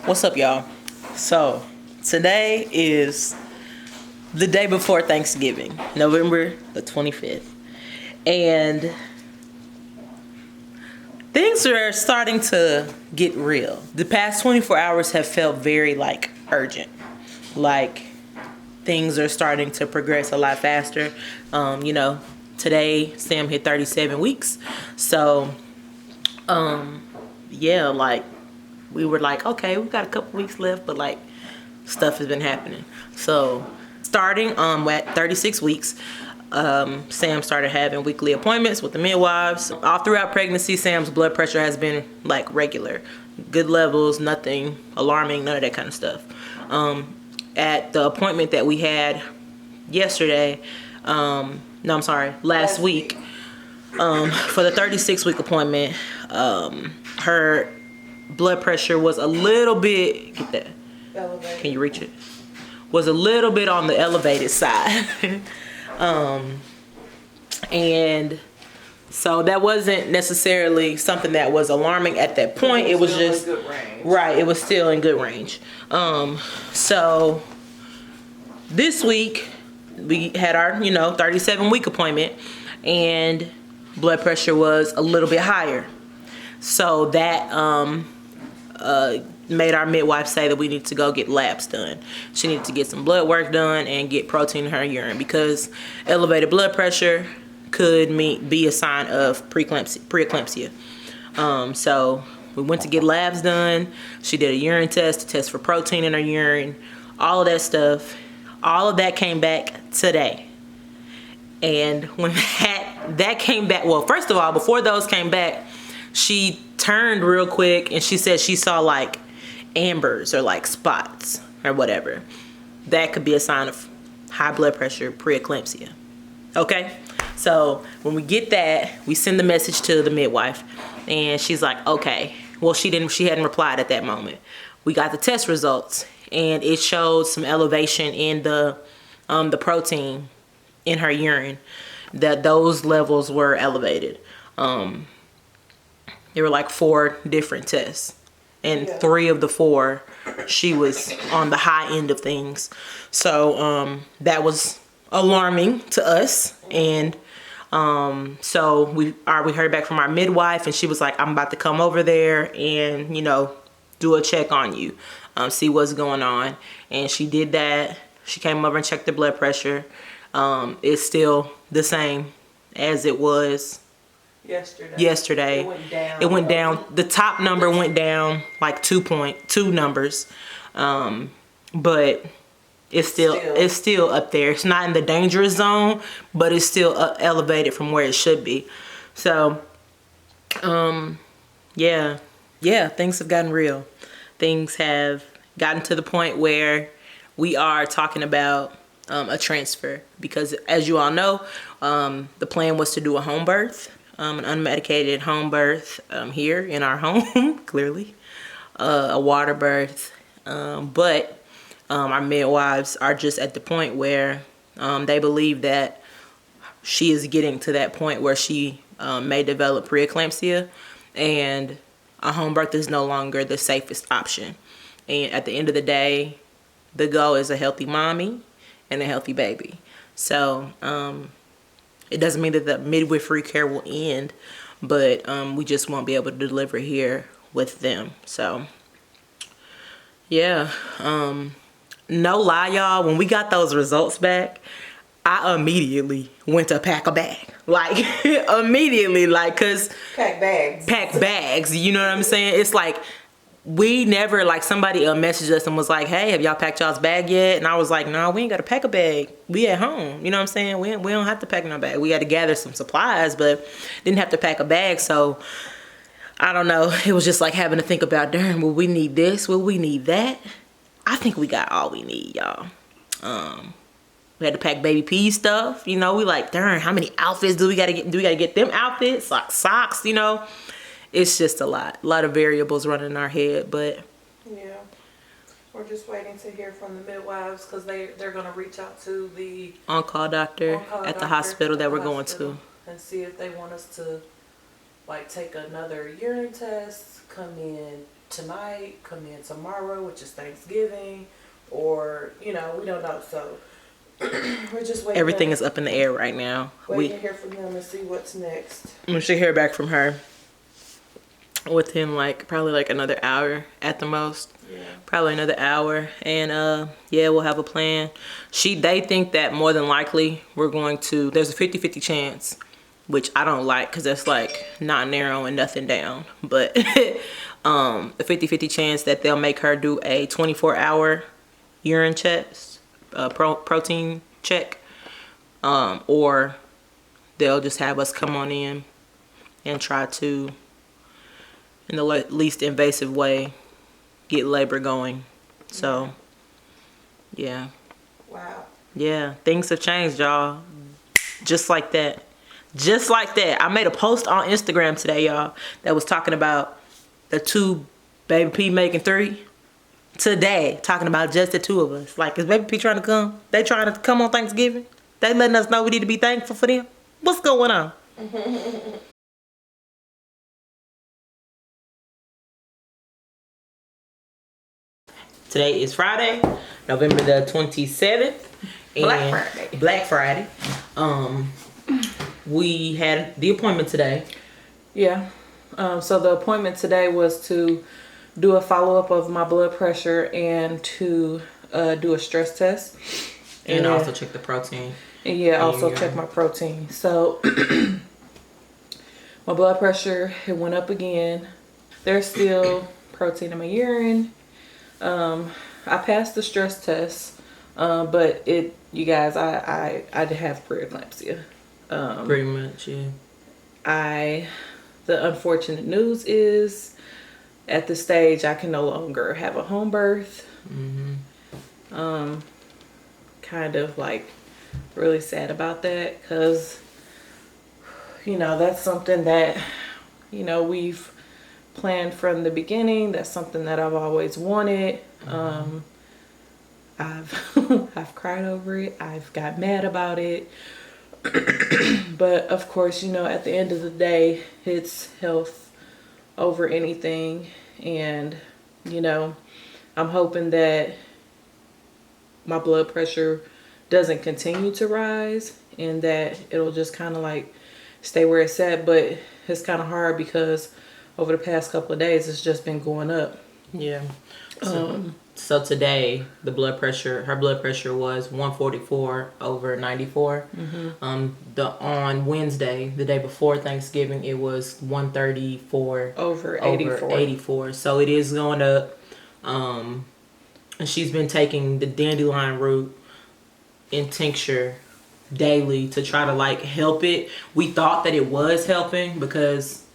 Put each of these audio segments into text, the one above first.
What's up, y'all? So today is the day before Thanksgiving, November the 25th, and things are starting to get real. The past 24 hours have felt very urgent, like things are starting to progress a lot faster. Today Sam hit 37 weeks, so yeah, we were like, okay, we got a couple weeks left, but stuff has been happening. So starting at 36 weeks, Sam started having weekly appointments with the midwives. All throughout pregnancy, Sam's blood pressure has been regular, good levels, nothing alarming, none of that kind of stuff. At the appointment that we had yesterday, last week, for the 36-week appointment, her blood pressure was a little bit, get that, elevated. Can you reach it? Was a little bit on the elevated side. And so that wasn't necessarily something that was alarming at that point. It was just in good range. Right, it was still in good range. So this week we had our 37-week appointment, and blood pressure was a little bit higher. So that made our midwife say that we need to go get labs done. She needed to get some blood work done and get protein in her urine, because elevated blood pressure could be a sign of preeclampsia. So we went to get labs done. She did a urine test to test for protein in her urine, all of that stuff. All of that came back today. And when that came back, well, first of all, before those came back, she turned real quick and she said she saw ambers or spots or whatever. That could be a sign of high blood pressure, preeclampsia. Okay, so when we get that, we send the message to the midwife, and she's like, okay. Well, she hadn't replied at that moment. We got the test results, and it showed some elevation in the protein in her urine, that those levels were elevated. There were 4 different tests, and 3 of the 4 she was on the high end of things. So that was alarming to us. And so we heard back from our midwife, and she was like, I'm about to come over there and do a check on you, see what's going on. And she did that. She came over and checked the blood pressure. It's still the same as it was yesterday. It went down. The top number went down 2 numbers. But it's still up there. It's not in the dangerous zone, but it's still elevated from where it should be. So yeah, things have gotten real. Things have gotten to the point where we are talking about a transfer, because as you all know, the plan was to do a home birth, an unmedicated home birth here in our home, clearly, a water birth, but our midwives are just at the point where they believe that she is getting to that point where she may develop preeclampsia, and a home birth is no longer the safest option. And at the end of the day, the goal is a healthy mommy and a healthy baby. So it doesn't mean that the midwifery care will end, but we just won't be able to deliver here with them. So yeah, no lie, y'all, when we got those results back, I immediately went to pack a bag. Immediately, cause pack bags, you know what I'm saying? It's we never, somebody messaged us and was like, hey, have y'all packed y'all's bag yet? And I was like, no, we ain't got to pack a bag. We at home. You know what I'm saying? We don't have to pack no bag. We had to gather some supplies, but didn't have to pack a bag. So I don't know. It was just having to think about, darn, will we need this? Will we need that? I think we got all we need, y'all. We had to pack baby P stuff. We darn, how many outfits do we got to get? Do we got to get them outfits? Socks, It's just a lot of variables running in our head, but yeah, we're just waiting to hear from the midwives, because they're going to reach out to the on-call doctor at the hospital that we're going to, and see if they want us to take another urine test, come in tonight, come in tomorrow, which is Thanksgiving, or, you know, we don't know. So we're just waiting. Everything is up in the air right now. Waiting to hear from them and see what's next. We should hear back from her within probably another hour at the most. Yeah. Probably another hour. And yeah, we'll have a plan. They think that more than likely there's a 50-50 chance, which I don't like because that's not narrowing nothing down. But a 50-50 chance that they'll make her do a 24-hour urine test, protein check, or they'll just have us come on in and try to, in the least invasive way, get labor going. So yeah. Wow. Yeah, things have changed, y'all. Just like that. Just like that. I made a post on Instagram today, y'all, that was talking about the 2 Baby P making 3. Today, talking about just the 2 of us. Is Baby P trying to come? They trying to come on Thanksgiving? They letting us know we need to be thankful for them? What's going on? Today is Friday, November the 27th. Black Friday. We had the appointment today. Yeah. So the appointment today was to do a follow-up of my blood pressure and to do a stress test. And also check the protein. And yeah, also check my protein. So my blood pressure, it went up again. There's still protein in my urine. I passed the stress test, but you guys, I have preeclampsia. Pretty much, yeah. The unfortunate news is, at this stage, I can no longer have a home birth. Kind of really sad about that, because, that's something that, we've planned from the beginning. That's something that I've always wanted. I've cried over it. I've got mad about it. But of course, at the end of the day, it's health over anything. And, I'm hoping that my blood pressure doesn't continue to rise and that it'll just kind of stay where it's at. But it's kind of hard because over the past couple of days, it's just been going up. Yeah. So today, her blood pressure was 144 over 94. On Wednesday, the day before Thanksgiving, it was 134 over 84. So it is going up. And she's been taking the dandelion root in tincture daily to try to help it. We thought that it was helping because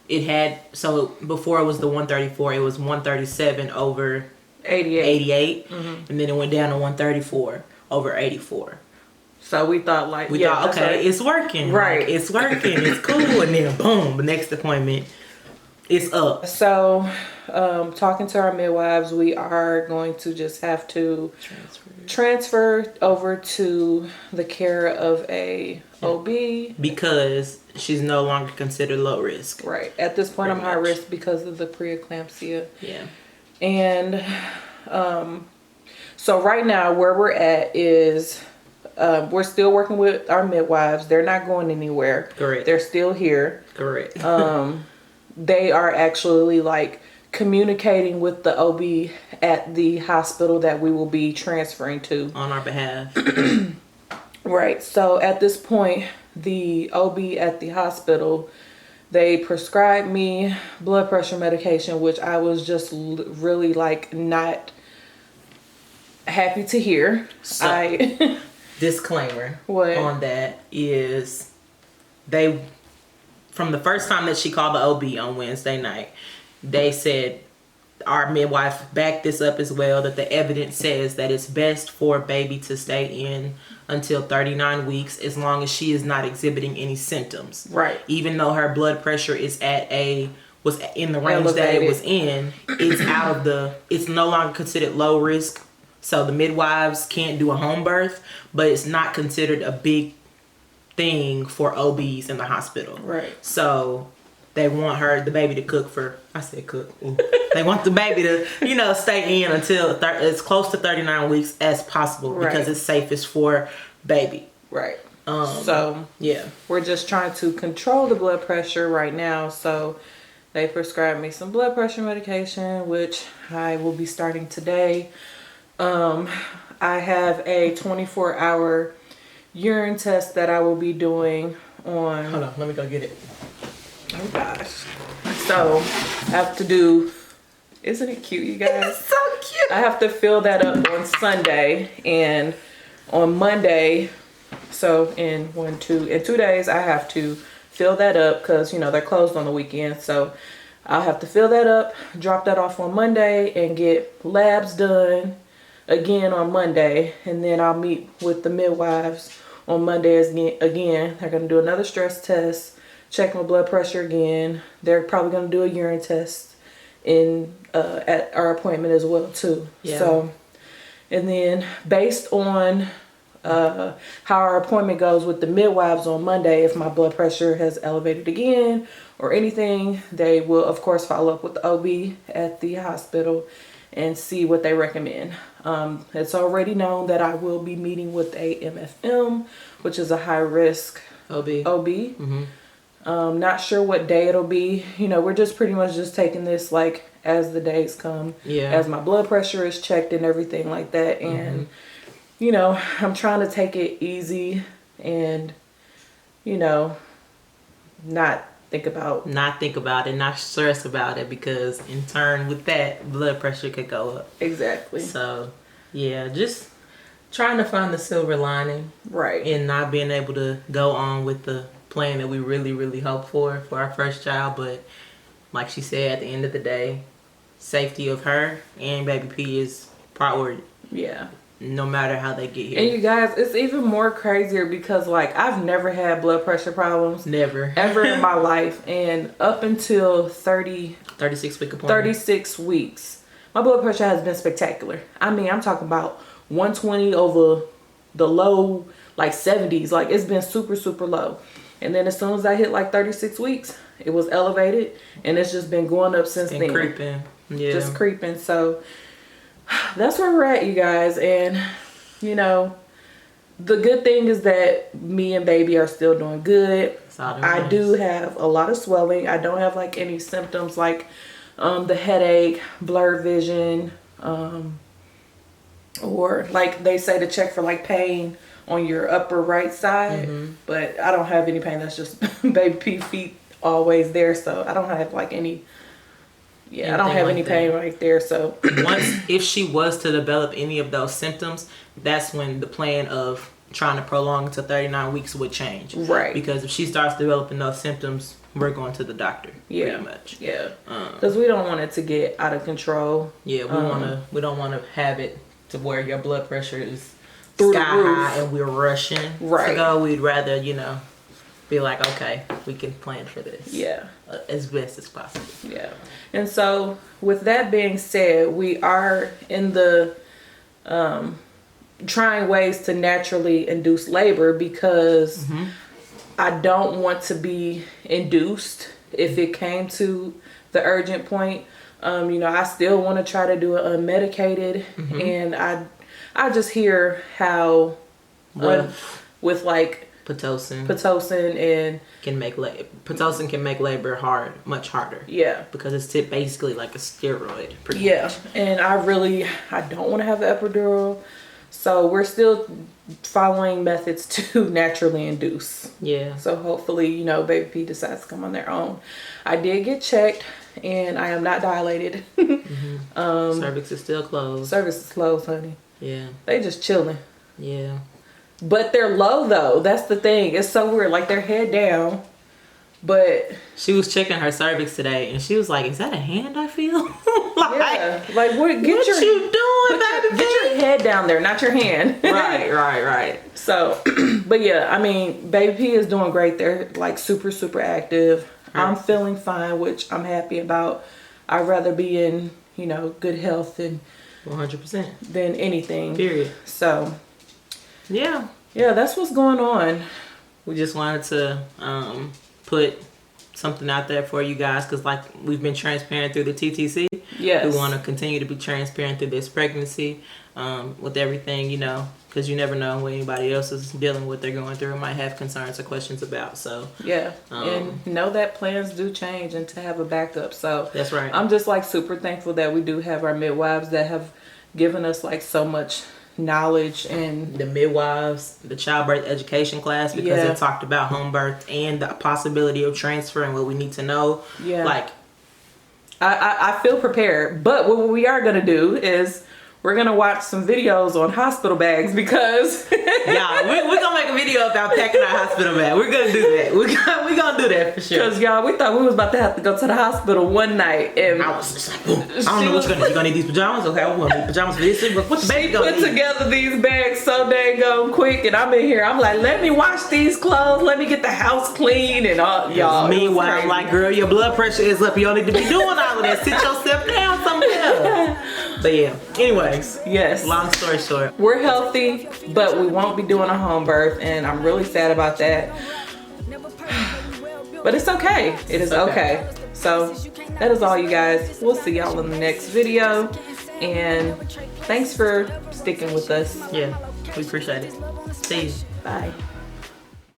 it had, so before it was the 134, it was 137 over 88. And then it went down to 134 over 84. So we thought okay, it's working. Right. It's working. It's cool. And then boom, the next appointment, it's up. So talking to our midwives, we are going to just have to transfer over to the care of a OB. Because she's no longer considered low risk. Right. At this point, I'm high risk because of the preeclampsia. Yeah. And so right now where we're at is we're still working with our midwives. They're not going anywhere. Correct. They're still here. Correct. They are actually communicating with the OB at the hospital that we will be transferring to. On our behalf. Right. So at this point, the OB at the hospital, they prescribed me blood pressure medication, which I was just really not happy to hear. So, disclaimer what? On that is from the first time that she called the OB on Wednesday night, they said, our midwife backed this up as well, that the evidence says that it's best for baby to stay in until 39 weeks as long as she is not exhibiting any symptoms. Right. Even though her blood pressure was in the range that it was in, it's no longer considered low risk. So the midwives can't do a home birth, but it's not considered a big thing for OBs in the hospital. Right. So they want the baby to cook for, I said cook. Ooh. They want the baby to, stay in until as close to 39 weeks as possible because it's safest for baby. Right. So yeah, we're just trying to control the blood pressure right now. So they prescribed me some blood pressure medication, which I will be starting today. I have a 24-hour urine test that I will be doing on. Hold on, let me go get it. Oh gosh. So I have to do, isn't it cute, you guys? It's so cute. I have to fill that up on Sunday, and on Monday, so in 2 days, I have to fill that up because, they're closed on the weekend. So I'll have to fill that up, drop that off on Monday, and get labs done again on Monday. And then I'll meet with the midwives on Monday again. They're going to do another stress test, check my blood pressure again. They're probably going to do a urine test at our appointment as well too. Yeah. So, and then based on how our appointment goes with the midwives on Monday, if my blood pressure has elevated again or anything, they will of course follow up with the OB at the hospital and see what they recommend. It's already known that I will be meeting with a MFM, which is a high risk OB. Mm-hmm. Not sure what day it'll be. We're just pretty much just taking this like as the days come, as my blood pressure is checked and everything like that. And I'm trying to take it easy and not think about it, not stress about it, because in turn with that, blood pressure could go up. Exactly. So yeah, just trying to find the silver lining, right, and not being able to go on with the plan that we really, really hope for our first child. But like she said, at the end of the day, safety of her and baby P is priority. Yeah. No matter how they get here. And you guys, it's even more crazier because like I've never had blood pressure problems. Never. Ever in my life. And up until 36 week appointment. 36 weeks, my blood pressure has been spectacular. I mean, I'm talking about 120 over the low like 70s. Like it's been super, super low. And then as soon as I hit like 36 weeks, it was elevated, and it's just been going up since then. Creeping. Yeah. Just creeping. So that's where we're at, you guys. And the good thing is that me and baby are still doing good. I do have a lot of swelling. I don't have like any symptoms like the headache, blurred vision, or like they say to check for like pain on your upper right side. Mm-hmm. But I don't have any pain. That's just baby P feet always there. So I don't have like any. Yeah, I don't have any pain right there. So if she was to develop any of those symptoms, that's when the plan of trying to prolong to 39 weeks would change. Right. Because if she starts developing those symptoms, we're going to the doctor. Yeah. Pretty much. Yeah. Because we don't want it to get out of control. Yeah, we don't want to have it to where your blood pressure is through sky the roof high and we're rushing to go. We'd rather, be like, okay, we can plan for this. Yeah. As best as possible. Yeah. And so with that being said, we are in the trying ways to naturally induce labor because I don't want to be induced if it came to the urgent point. I still want to try to do it unmedicated. And I just hear how with like Pitocin and Pitocin can make labor much harder. Yeah, because it's basically like a steroid. Much. And I don't want to have the epidural, so we're still following methods to naturally induce. Yeah. So hopefully, baby P decides to come on their own. I did get checked, and I am not dilated. Cervix is still closed. Cervix is closed, honey. Yeah. They just chilling. Yeah. But they're low though. That's the thing. It's so weird. Like they're head down. But she was checking her cervix today, and she was like, "Is that a hand I feel?" Like what you doing, baby? Get your head down there, not your hand. Right. So, but yeah, I mean, baby P is doing great. They're like super, super active. Right. I'm feeling fine, which I'm happy about. I'd rather be in, good health and 100% than anything. Period. So. Yeah, that's what's going on. We just wanted to put something out there for you guys, because like we've been transparent through the TTC. Yes. We want to continue to be transparent through this pregnancy, with everything, you know, because you never know what anybody else is dealing with, they're going through, and might have concerns or questions about. So yeah, and know that plans do change, and to have a backup. So that's right. I'm just like super thankful that we do have our midwives that have given us like so much knowledge, and the midwives, the childbirth education class, because it talked about home birth and the possibility of transfer and what we need to know. Yeah, like I feel prepared. But what we are gonna do is we're gonna watch some videos on hospital bags, because yeah, we're gonna make a video about packing our hospital bag. We're gonna do that. We're gonna do that for sure. Because y'all, we thought we was about to have to go to the hospital one night, and I was just like, I don't know what you're gonna need these pajamas. Okay, I want pajamas for this. But what the baby gonna put together these bags so dang go quick, and I'm in here. I'm like, let me wash these clothes. Let me get the house clean and all. Y'all. Meanwhile, I'm like, girl, your blood pressure is up. You don't need to be doing all of that. Sit yourself down somewhere. But yeah. Anyways, yes. Long story short, we're healthy, but we won't be doing a home birth, and I'm really sad about that. But it's okay. It is okay. So that is all, you guys. We'll see y'all in the next video, and thanks for sticking with us. Yeah, we appreciate it. See you. Bye.